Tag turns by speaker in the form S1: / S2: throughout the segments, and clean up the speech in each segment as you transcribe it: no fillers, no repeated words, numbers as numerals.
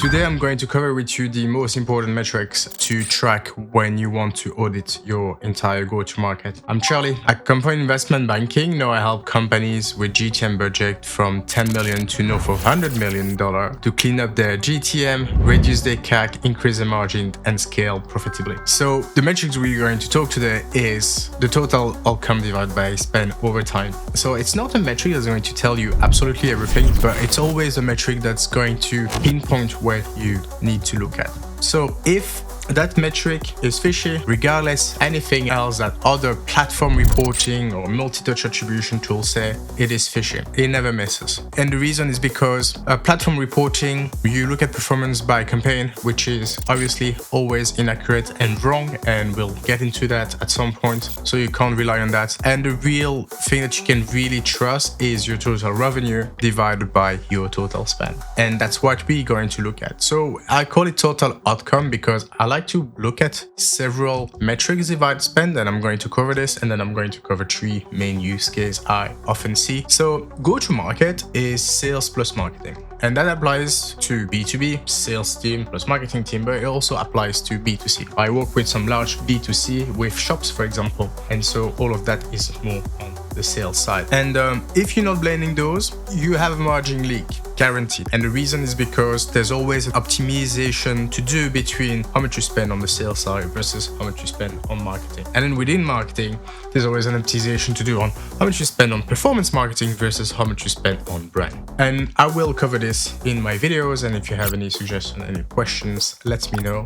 S1: Today I'm going to cover with you the most important metrics to track when you want to audit your entire go-to-market. I'm Charlie at Compound Investment Banking. Now I help companies with GTM budget from 10 million to north of $100 million to clean up their GTM, reduce their CAC, increase their margin, and scale profitably. So the metrics we're going to talk today is the total outcome divided by spend over time. So it's not a metric that's going to tell you absolutely everything, but it's always a metric that's going to pinpoint where you need to look at. So if that metric is fishy, regardless anything else that other platform reporting or multi-touch attribution tools say, it is fishy. It never misses. And the reason is because platform reporting, you look at performance by campaign, which is obviously always inaccurate and wrong, and we'll get into that at some point. So you can't rely on that. And the real thing that you can really trust is your total revenue divided by your total spend. And that's what we're going to look at. So I call it total outcome because I like to look at several metrics divided spend, and I'm going to cover this, and then I'm going to cover three main use cases I often see. So go-to-market is sales plus marketing, and that applies to B2B, sales team plus marketing team, but it also applies to B2C. I work with some large B2C with shops, for example, and so all of that is more on the sales side. And if you're not blending those, you have a margin leak, guaranteed. And the reason is because there's always an optimization to do between how much you spend on the sales side versus how much you spend on marketing. And then within marketing, there's always an optimization to do on how much you spend on performance marketing versus how much you spend on brand. And I will cover this in my videos. And if you have any suggestions, any questions, let me know.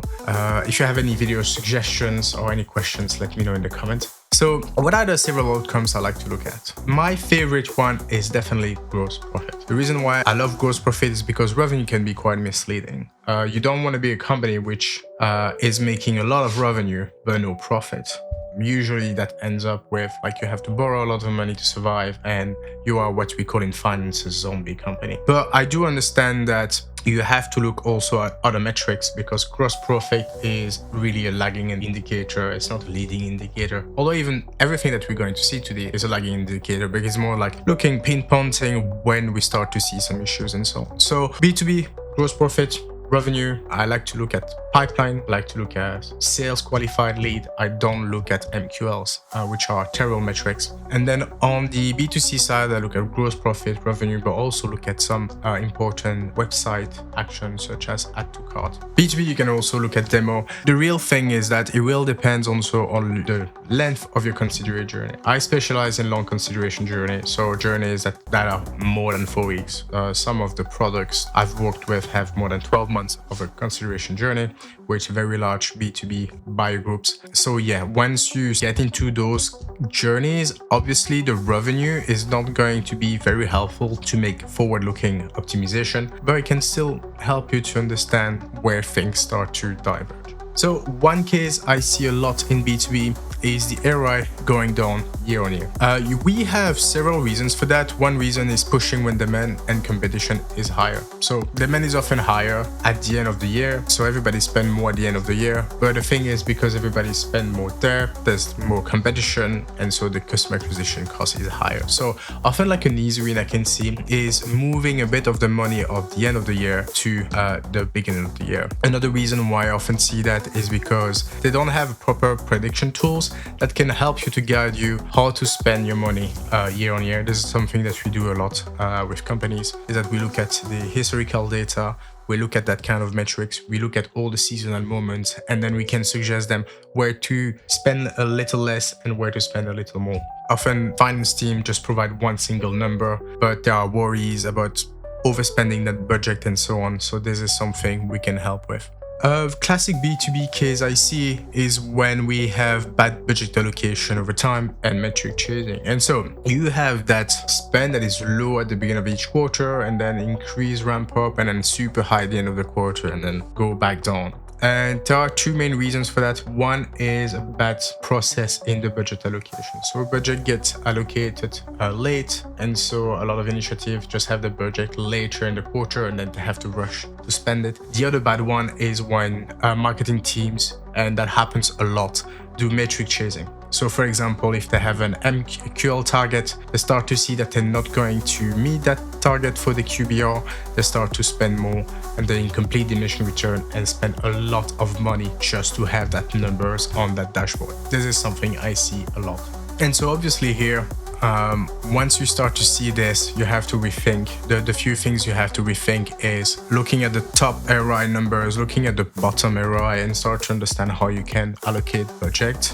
S1: If you have any video suggestions or any questions, let me know in the comments. So what are the several outcomes I like to look at? My favorite one is definitely gross profit. The reason why I love gross profit is because revenue can be quite misleading. You don't want to be a company which is making a lot of revenue but no profit. Usually that ends up with like you have to borrow a lot of money to survive, and you are what we call in finance a zombie company. But I do understand that you have to look also at other metrics because gross profit is really a lagging indicator. It's not a leading indicator. Although even everything that we're going to see today is a lagging indicator, but it's more like looking, pinpointing when we start to see some issues and so on. So B2B, gross profit, revenue, I like to look at pipeline, I like to look at sales qualified lead. I don't look at MQLs, which are terrible metrics. And then on the B2C side, I look at gross profit, revenue, but also look at some important website actions such as add to cart. B2B, you can also look at demo. The real thing is that it will depend also on the length of your consideration journey. I specialize in long consideration journey, so journeys that are more than 4 weeks. Some of the products I've worked with have more than 12 months of a consideration journey with very large B2B buyer groups. So yeah, once you get into those journeys, obviously the revenue is not going to be very helpful to make forward-looking optimization, but it can still help you to understand where things start to diverge. So one case I see a lot in B2B is the ROI going down year on year. We have several reasons for that. One reason is pushing when demand and competition is higher. So demand is often higher at the end of the year, so everybody spend more at the end of the year. But the thing is, because everybody spend more there's more competition, and so the customer acquisition cost is higher. So often like an easy win I can see is moving a bit of the money of the end of the year to the beginning of the year. Another reason why I often see that is because they don't have proper prediction tools that can help you to guide you how to spend your money year on year. This is something that we do a lot with companies, is that we look at the historical data, we look at that kind of metrics, we look at all the seasonal moments, and then we can suggest them where to spend a little less and where to spend a little more. Often finance team just provide one single number, but there are worries about overspending that budget and so on. So this is something we can help with. A classic B2B case I see is when we have bad budget allocation over time and metric chasing. And so you have that spend that is low at the beginning of each quarter and then increase, ramp up, and then super high at the end of the quarter and then go back down. And there are two main reasons for that. One is a bad process in the budget allocation. So budget gets allocated late, and so a lot of initiatives just have the budget later in the quarter and then they have to rush to spend it. The other bad one is when marketing teams, and that happens a lot, do metric chasing. So for example, if they have an MQL target, they start to see that they're not going to meet that target for the QBR, they start to spend more and then complete diminishing return and spend a lot of money just to have that numbers on that dashboard. This is something I see a lot. And so obviously here, once you start to see this, you have to rethink. The few things you have to rethink is looking at the top ROI numbers, looking at the bottom ROI, and start to understand how you can allocate budget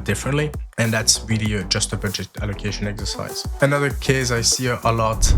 S1: differently. And that's really just a budget allocation exercise. Another case I see a lot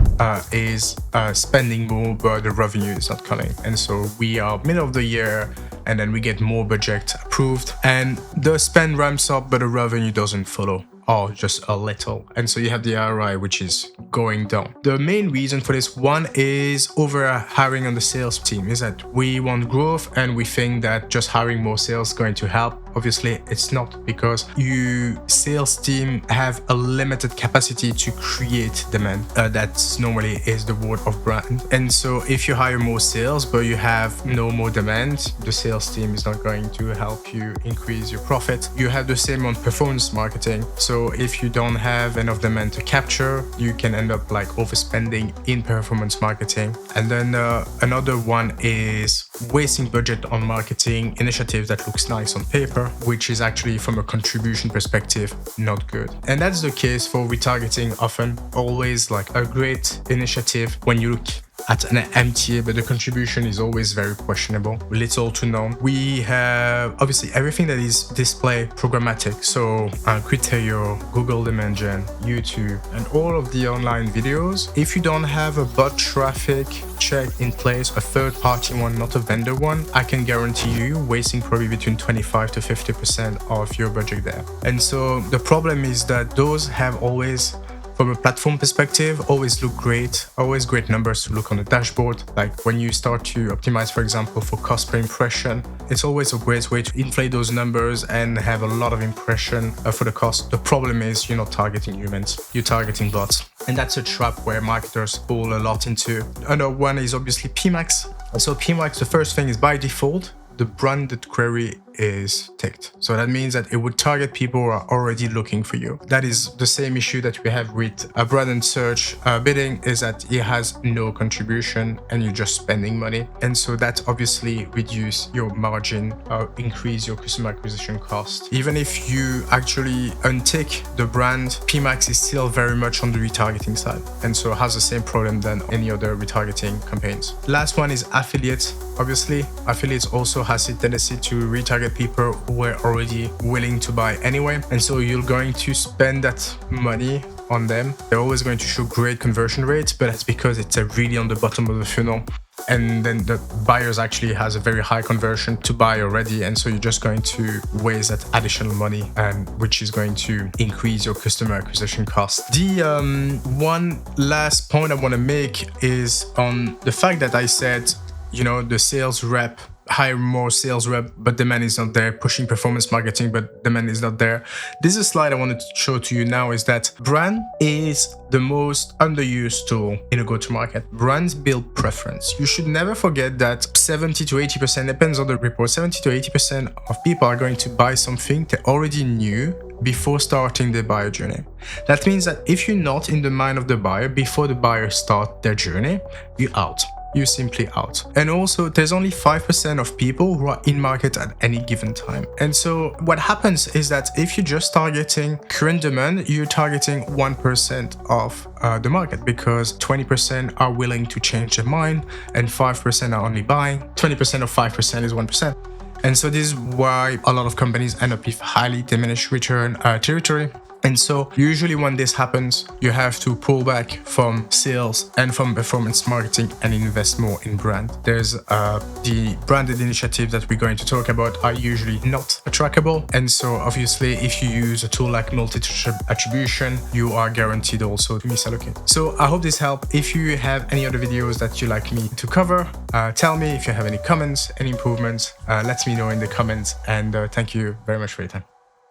S1: is spending more, but the revenue is not coming. And so we are middle of the year, and then we get more budget approved, and the spend ramps up, but the revenue doesn't follow, or just a little. And so you have the ROI, which is going down. The main reason for this one is over hiring on the sales team, is that we want growth and we think that just hiring more sales is going to help. Obviously, it's not, because you sales team have a limited capacity to create demand. That normally is the word of brand. And so if you hire more sales, but you have no more demand, the sales team is not going to help you increase your profit. You have the same on performance marketing. So if you don't have enough demand to capture, you can end up like overspending in performance marketing. And then another one is wasting budget on marketing initiatives that looks nice on paper, which is actually from a contribution perspective not good. And that's the case for retargeting. Often always like a great initiative when you look at an MTA, but the contribution is always very questionable, little to none. We have obviously everything that is display programmatic, so Criteria, Google Demand Gen, YouTube, and all of the online videos. If you don't have a bot traffic check in place, a third-party one, not a vendor one, I can guarantee you wasting probably between 25 to 50% of your budget there. And so the problem is that those have always, from a platform perspective, always look great, always great numbers to look on the dashboard. Like when you start to optimize, for example, for cost per impression, it's always a great way to inflate those numbers and have a lot of impression for the cost. The problem is you're not targeting humans, you're targeting bots. And that's a trap where marketers fall a lot into. Another one is obviously PMax. So PMax, the first thing is by default, the branded query is ticked. So that means that it would target people who are already looking for you. That is the same issue that we have with a branded search bidding, is that it has no contribution and you're just spending money. And so that obviously reduce your margin, increase your customer acquisition cost. Even if you actually untick the brand, PMax is still very much on the retargeting side. And so has the same problem than any other retargeting campaigns. Last one is affiliates. Obviously, affiliates also has a tendency to retarget people who were already willing to buy anyway. And so you're going to spend that money on them. They're always going to show great conversion rates, but that's because it's really on the bottom of the funnel. And then the buyers actually has a very high conversion to buy already. And so you're just going to waste that additional money, and which is going to increase your customer acquisition cost. The one last point I want to make is on the fact that I said, you know, the sales rep, hire more sales rep, but demand is not there, pushing performance marketing, but demand is not there. This is a slide I wanted to show to you now, is that brand is the most underused tool in a go-to-market. Brands build preference. You should never forget that 70 to 80%, depends on the report, 70 to 80% of people are going to buy something they already knew before starting the buyer journey. That means that if you're not in the mind of the buyer before the buyer start their journey, you're out. You're simply out. And also there's only 5% of people who are in market at any given time. And so what happens is that if you're just targeting current demand, you're targeting 1% of the market, because 20% are willing to change their mind and 5% are only buying. 20% of 5% is 1%. And so this is why a lot of companies end up with highly diminished return territory. And so usually when this happens, you have to pull back from sales and from performance marketing and invest more in brand. There's the branded initiatives that we're going to talk about are usually not trackable. And so obviously if you use a tool like multi-attribution, you are guaranteed also to misallocate. So I hope this helped. If you have any other videos that you'd like me to cover, tell me. If you have any comments, any improvements, let me know in the comments. And thank you very much for your time.